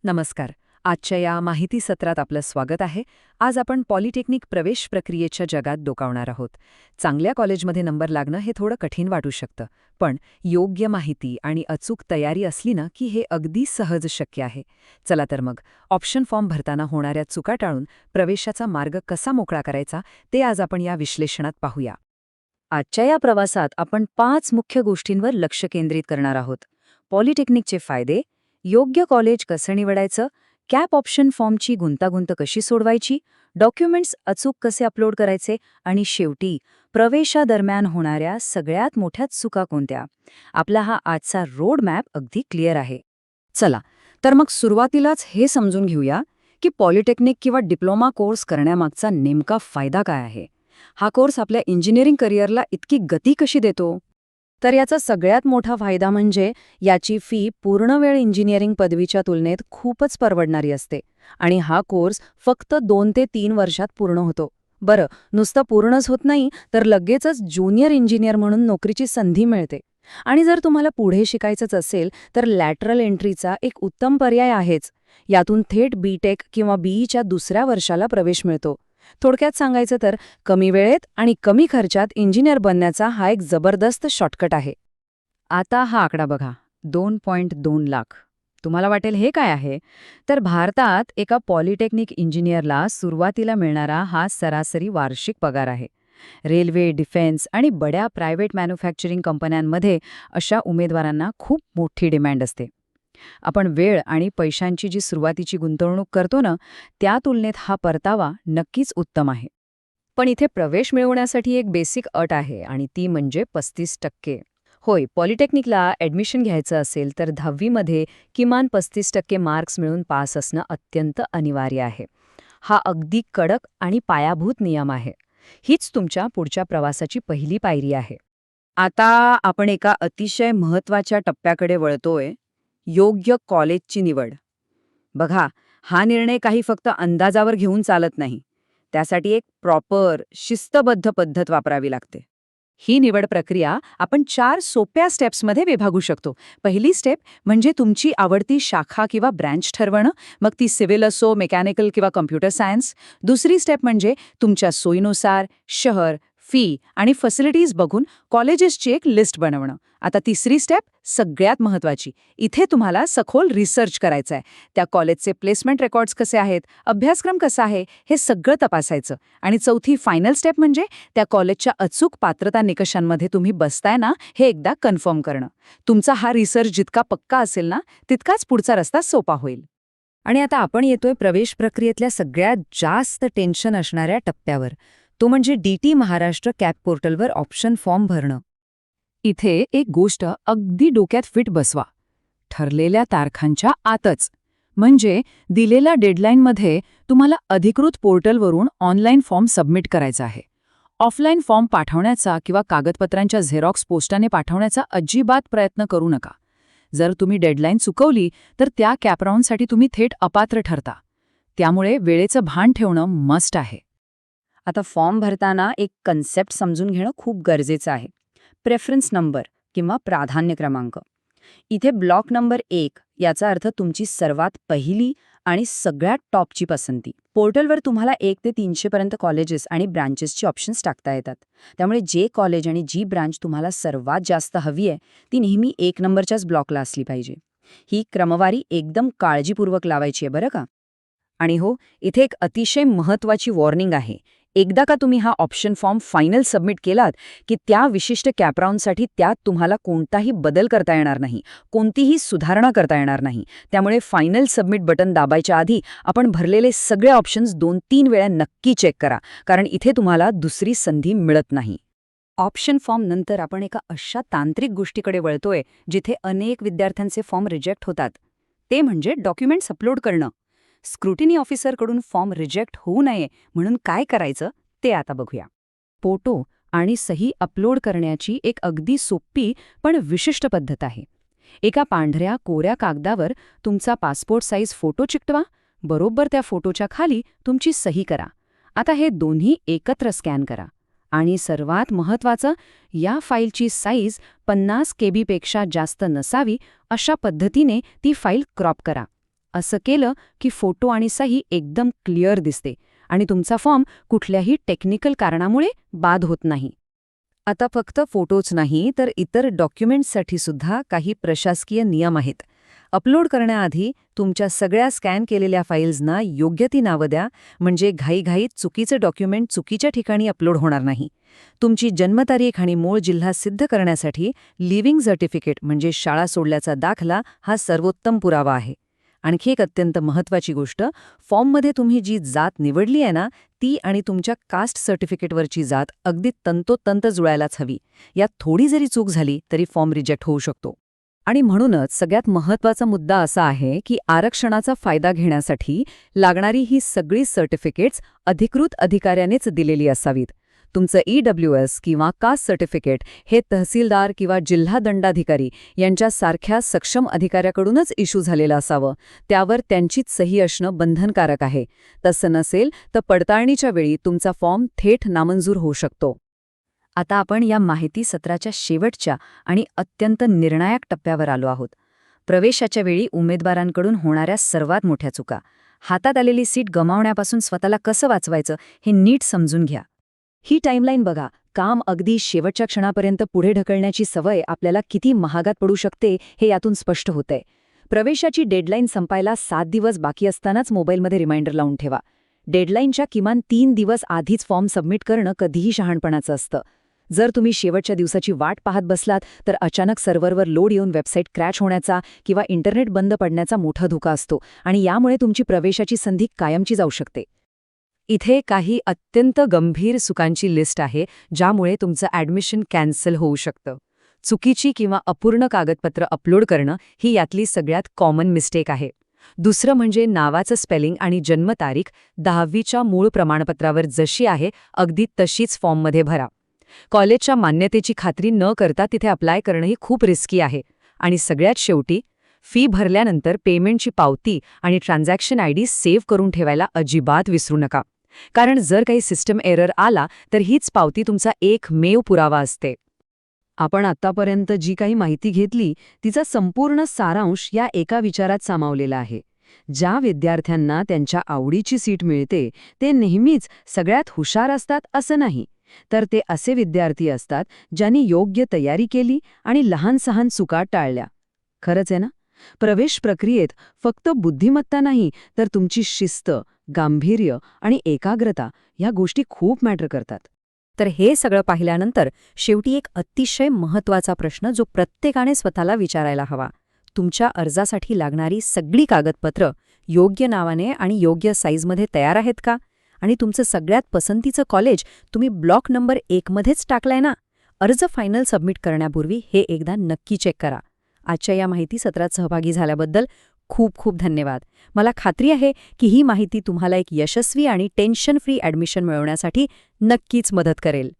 नमस्कार. आजच्या या माहिती सत्रात आपलं स्वागत आहे. आज आपण पॉलिटेक्निक प्रवेश प्रक्रियेच्या जगात डोकावणार आहोत. चांगल्या कॉलेजमध्ये नंबर लागणं हे थोडं कठीण वाटू शकतं, पण योग्य माहिती आणि अचूक तयारी असली ना की हे अगदी सहज शक्य आहे. चला तर मग ऑप्शन फॉर्म भरताना होणाऱ्या चुका टाळून प्रवेशाचा मार्ग कसा मोकळा करायचा ते आज आपण या विश्लेषणात पाहूया. आजच्या या प्रवासात आपण 5 मुख्य गोष्टींवर लक्ष केंद्रित करणार आहोत. पॉलिटेक्निकचे फायदे, योग्य कॉलेज कसं निवडायचं, कॅप ऑप्शन फॉर्मची गुंतागुंत कशी सोडवायची, डॉक्युमेंट्स अचूक कसे अपलोड करायचे आणि शेवटी प्रवेशादरम्यान होणाऱ्या सगळ्यात मोठ्या चुका कोणत्या. आपला हा आजचा रोड मॅप अगदी क्लिअर आहे. चला तर मग सुरुवातीलाच हे समजून घेऊया की पॉलिटेक्निक किंवा डिप्लोमा कोर्स करण्यामागचा नेमका फायदा काय आहे. हा कोर्स आपल्या इंजिनिअरिंग करिअरला इतकी गती कशी देतो? तर याचा सगळ्यात मोठा फायदा म्हणजे याची फी पूर्णवेळ इंजिनिअरिंग पदवीच्या तुलनेत खूपच परवडणारी असते आणि हा कोर्स फक्त 2 ते 3 वर्षात पूर्ण होतो. बरं, नुसतं पूर्णच होत नाही तर लगेचच ज्युनियर इंजिनियर म्हणून नोकरीची संधी मिळते. आणि जर तुम्हाला पुढे शिकायचंच असेल तर लॅटरल एंट्रीचा एक उत्तम पर्याय आहेच. यातून थेट बी.टेक किंवा बीईच्या दुसऱ्या वर्षाला प्रवेश मिळतो. थोडक्यात सांगायचं तर कमी वेळेत आणि कमी खर्चात इंजिनियर बनण्याचा हा एक जबरदस्त शॉर्टकट आहे. आता हा आकडा बघा, 2.2 लाख. तुम्हाला वाटेल हे काय आहे? तर भारतात एका पॉलिटेक्निक इंजिनियरला सुरुवातीला मिळणारा हा सरासरी वार्षिक पगार आहे. रेल्वे, डिफेन्स आणि बड्या प्रायव्हेट मॅन्युफॅक्चरिंग कंपन्यांमध्ये अशा उमेदवारांना खूप मोठी डिमांड असते. आपण वेळ आणि पैशांची जी सुरुवातीची गुंतवणूक करतो ना, त्या तुलनेत हा परतावा नक्कीच उत्तम आहे. पण इथे प्रवेश मिळवण्यासाठी एक बेसिक अट आहे आणि ती म्हणजे 35%. होय, पॉलिटेक्निकला ॲडमिशन घ्यायचं असेल तर 10वीमध्ये किमान 35% मार्क्स मिळून पास असणं अत्यंत अनिवार्य आहे. हा अगदी कडक आणि पायाभूत नियम आहे. हीच तुमच्या पुढच्या प्रवासाची पहिली पायरी आहे. आता आपण एका अतिशय महत्त्वाच्या टप्प्याकडे वळतोय, योग्य कॉलेजची निवड. बघा, हा निर्णय काही फक्त अंदाजावर घेऊन चालत नाही. त्यासाठी एक प्रॉपर, शिस्तबद्ध पद्धत वापरावी लागते. ही निवड प्रक्रिया आपण 4 सोप्या स्टेप्समध्ये विभागू शकतो. पहिली स्टेप म्हणजे तुमची आवडती शाखा किंवा ब्रँच ठरवणं, मग ती सिव्हिल असो, मेकॅनिकल किंवा कम्प्युटर सायन्स. दुसरी स्टेप म्हणजे तुमच्या सोयीनुसार शहर, फी आणि फॅसिलिटीज बघून कॉलेजेसची एक लिस्ट बनवणं. आता तिसरी स्टेप सगळ्यात महत्त्वाची. इथे तुम्हाला सखोल रिसर्च करायचा आहे. त्या कॉलेजचे प्लेसमेंट रेकॉर्ड्स कसे आहेत, अभ्यासक्रम कसा आहे, हे सगळं तपासायचं. आणि चौथी फायनल स्टेप म्हणजे त्या कॉलेजच्या अचूक पात्रता निकषांमध्ये तुम्ही बसताय ना, हे एकदा कन्फर्म करणं. तुमचा हा रिसर्च जितका पक्का असेल ना, तितकाच पुढचा रस्ता सोपा होईल. आणि आता आपण येतोय प्रवेश प्रक्रियेतल्या सगळ्यात जास्त टेन्शन असणाऱ्या टप्प्यावर. तो म्हणजे डी.टी. महाराष्ट्र कॅप पोर्टलवर ऑप्शन फॉर्म भरणं. इथे एक गोष्ट अगदी डोक्यात फिट बसवा. ठरलेल्या तारखांच्या आतच, म्हणजे दिलेल्या डेडलाईनमध्ये तुम्हाला अधिकृत पोर्टलवरून ऑनलाईन फॉर्म सबमिट करायचा आहे. ऑफलाईन फॉर्म पाठवण्याचा किंवा कागदपत्रांच्या झेरॉक्स पोस्टाने पाठवण्याचा अजिबात प्रयत्न करू नका. जर तुम्ही डेडलाईन चुकवली तर त्या कॅपराऊंडसाठी तुम्ही थेट अपात्र ठरता. त्यामुळे वेळेचं भान ठेवणं मस्ट आहे. आता फॉर्म भरताना एक कन्सेप्ट समजून घेणं खूप गरजेचं आहे. प्रेफरन्स नंबर किंवा प्राधान्य क्रमांक. इथे ब्लॉक नंबर 1 याचा अर्थ तुमची सर्वात पहिली आणि सगळ्यात टॉपची पसंती. पोर्टलवर तुम्हाला 1 ते 300 पर्यंत कॉलेजेस आणि ब्रांचेसची ऑप्शन्स टाकता येतात. त्यामुळे जे कॉलेज आणि जी ब्रांच तुम्हाला सर्वात जास्त हवी आहे ती नेहमी 1 नंबरच्याच ब्लॉकला असली पाहिजे. ही क्रमवारी एकदम काळजीपूर्वक लावायची आहे बरं का. आणि हो, इथे एक अतिशय महत्त्वाची वॉर्निंग आहे. एकदा का तुम्ही हा ऑप्शन फॉर्म फायनल सबमिट केलात की त्या विशिष्ट कॅपराऊंडसाठी त्यात तुम्हाला कोणताही बदल करता येणार नाही, कोणतीही सुधारणा करता येणार नाही. त्यामुळे फायनल सबमिट बटन दाबायच्या आधी आपण भरलेले सगळे ऑप्शन्स 2-3 वेळा नक्की चेक करा, कारण इथे तुम्हाला दुसरी संधी मिळत नाही. ऑप्शन फॉर्म नंतर आपण एका अशा तांत्रिक गोष्टीकडे वळतोय जिथे अनेक विद्यार्थ्यांचे फॉर्म रिजेक्ट होतात. ते म्हणजे डॉक्युमेंट्स अपलोड करणं. स्क्रुटिनी ऑफिसरकडून फॉर्म रिजेक्ट होऊ नये म्हणून काय करायचं ते आता बघूया. फोटो आणि सही अपलोड करण्याची एक अगदी सोपी पण विशिष्ट पद्धत आहे. एका पांढऱ्या कोऱ्या कागदावर तुमचा पासपोर्ट साईज फोटो चिकटवा, बरोबर त्या फोटोच्या खाली तुमची सही करा. आता हे दोन्ही एकत्र स्कॅन करा. आणि सर्वात महत्त्वाचं, या फाईलची साईज 50 KB पेक्षा जास्त नसावी, अशा पद्धतीने ती फाईल क्रॉप करा. असं केलं की फोटो आणि सही एकदम क्लिअर दिसते आणि तुमचा फॉर्म कुठल्याही टेक्निकल कारणामुळे बाद होत नाही. आता फक्त फोटोच नाही तर इतर डॉक्युमेंट्ससाठी सुद्धा काही प्रशासकीय नियम आहेत. अपलोड करण्याआधी तुमच्या सगळ्या स्कॅन केलेल्या फाईल्सना योग्य ती नावं द्या, म्हणजे घाईघाईत चुकीचं डॉक्युमेंट चुकीच्या ठिकाणी अपलोड होणार नाही. तुमची जन्मतारीख आणि मूळ जिल्हा सिद्ध करण्यासाठी लिव्हिंग सर्टिफिकेट म्हणजे शाळा सोडल्याचा दाखला हा सर्वोत्तम पुरावा आहे. आणखी एक अत्यंत महत्त्वाची गोष्ट, फॉर्ममध्ये तुम्ही जी जात निवडली आहे ना, ती आणि तुमच्या कास्ट सर्टिफिकेटवरची जात अगदी तंतोतंत जुळायलाच हवी. यात थोडी जरी चूक झाली तरी फॉर्म रिजेक्ट होऊ शकतो. आणि म्हणूनच सगळ्यात महत्त्वाचा मुद्दा असा आहे की आरक्षणाचा फायदा घेण्यासाठी लागणारी ही सगळी सर्टिफिकेट्स अधिकृत अधिकाऱ्यानेच दिलेली असावीत. तुमचं EWS किंवा कास्ट सर्टिफिकेट हे तहसीलदार किंवा जिल्हा दंडाधिकारी यांच्यासारख्या सक्षम अधिकाऱ्याकडूनच इश्यू झालेलं असावं. त्यावर त्यांचीच सही असणं बंधनकारक आहे. तसं नसेल तर पडताळणीच्या वेळी तुमचा फॉर्म थेट नामंजूर होऊ शकतो. आता आपण या माहिती सत्राच्या शेवटच्या आणि अत्यंत निर्णायक टप्प्यावर आलो आहोत. प्रवेशाच्या वेळी उमेदवारांकडून होणाऱ्या सर्वात मोठ्या चुका. हातात आलेली सीट गमावण्यापासून स्वतःला कसं वाचवायचं हे नीट समजून घ्या. ही टाईमलाईन बघा. काम अगदी शेवटच्या क्षणापर्यंत पुढे ढकलण्याची सवय आपल्याला किती महागात पडू शकते हे यातून स्पष्ट होतंय. प्रवेशाची डेडलाईन संपायला 7 दिवस बाकी असतानाच मोबाईलमध्ये रिमाइंडर लावून ठेवा. डेडलाईनच्या किमान 3 दिवस आधीच फॉर्म सबमिट करणं कधीही शहाणपणाचं असतं. जर तुम्ही शेवटच्या दिवसाची वाट पाहत बसलात तर अचानक सर्व्हरवर लोड येऊन वेबसाईट क्रॅश होण्याचा किंवा इंटरनेट बंद पडण्याचा मोठा धोका असतो आणि यामुळे तुमची प्रवेशाची संधी कायमची जाऊ शकते. इथे काही अत्यंत गंभीर चुकांची लिस्ट आहे ज्यामुळे तुमचं ॲडमिशन कॅन्सल होऊ शकतं. चुकीची किंवा अपूर्ण कागदपत्र अपलोड करणं ही यातली सगळ्यात कॉमन मिस्टेक आहे. दुसरं म्हणजे नावाचं स्पेलिंग आणि जन्मतारीख 10वीच्या मूळ प्रमाणपत्रावर जशी आहे अगदी तशीच फॉर्ममध्ये भरा. कॉलेजच्या मान्यतेची खात्री न करता तिथे अप्लाय करणंही खूप रिस्की आहे. आणि सगळ्यात शेवटी फी भरल्यानंतर पेमेंटची पावती आणि ट्रान्झॅक्शन ID सेव्ह करून ठेवायला अजिबात विसरू नका. कारण जर काही सिस्टम एरर आला तर हीच पावती तुमचा एकमेव पुरावा असते. आपण आत्तापर्यंत जी काही माहिती घेतली तिचा संपूर्ण सारांश या एका विचारात सामावलेला आहे. ज्या विद्यार्थ्यांना त्यांच्या आवडीची सीट मिळते ते नेहमीच सगळ्यात हुशार असतात असं नाही, तर ते असे विद्यार्थी असतात ज्यांनी योग्य तयारी केली आणि लहान-सहान चुका टाळल्या. खरंच आहे ना? प्रवेश प्रक्रियेत फक्त बुद्धिमत्ता नाही तर तुमची शिस्त, गांभीर्य आणि एकाग्रता या गोष्टी खूप मॅटर करतात. तर हे सगळं पाहिल्यानंतर शेवटी एक अतिशय महत्त्वाचा प्रश्न जो प्रत्येकाने स्वतःला विचारायला हवा. तुमच्या अर्जासाठी लागणारी सगळी कागदपत्र योग्य नावाने आणि योग्य साईजमध्ये तयार आहेत का? आणि तुमचं सगळ्यात पसंतीचं कॉलेज तुम्ही ब्लॉक नंबर 1 मध्येच टाकलाय ना? अर्ज फायनल सबमिट करण्यापूर्वी हे एकदा नक्की चेक करा. आजच्या या माहिती सत्रात सहभागी झाल्याबद्दल खूप खूप धन्यवाद. मला खात्री आहे की ही माहिती तुम्हाला एक यशस्वी आणि टेन्शन फ्री ॲडमिशन मिळवण्यासाठी नक्कीच मदत करेल.